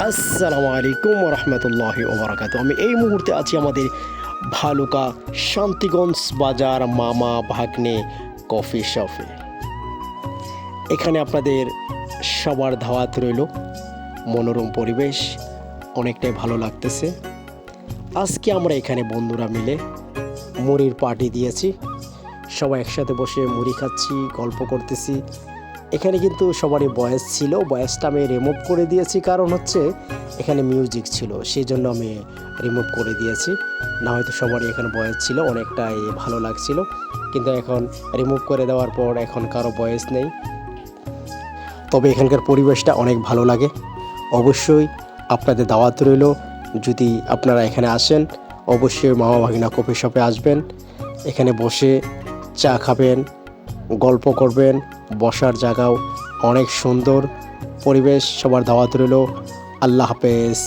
আসসালামু আলাইকুম রহমতুল্লাহি ওবরাকাত। আমি এই মুহূর্তে আছি আমাদের ভালুকা শান্তিগঞ্জ বাজার মামা ভাগ্নে কফি শপে। এখানে আপনাদের সবার দাওয়াত রইল। মনোরম পরিবেশ, অনেকটাই ভালো লাগতেছে। আজকে আমরা এখানে বন্ধুরা মিলে মুড়ির পার্টি দিয়েছি। সবাই একসাথে বসে মুড়ি খাচ্ছি, গল্প করতেছি। এখানে কিন্তু সবারই বয়েস ছিল, বয়েসটা আমি রিমুভ করে দিয়েছি, কারণ হচ্ছে এখানে মিউজিক ছিল, সেই জন্য আমি রিমুভ করে দিয়েছি। না হয়তো সবারই এখানে বয়েস ছিল, অনেকটাই ভালো লাগছিল, কিন্তু এখন রিমুভ করে দেওয়ার পর এখন কারো বয়েস নেই। তবে এখানকার পরিবেশটা অনেক ভালো লাগে। অবশ্যই আপনাদের দাওয়াত রইল, যদি আপনারা এখানে আসেন অবশ্যই মামা ভাগিনা কফি শপে আসবেন। এখানে বসে চা খাবেন, গল্প করবেন, বসার জায়গাও অনেক সুন্দর পরিবেশ। সবার দাওয়াত রইল। আল্লাহ হাফেজ।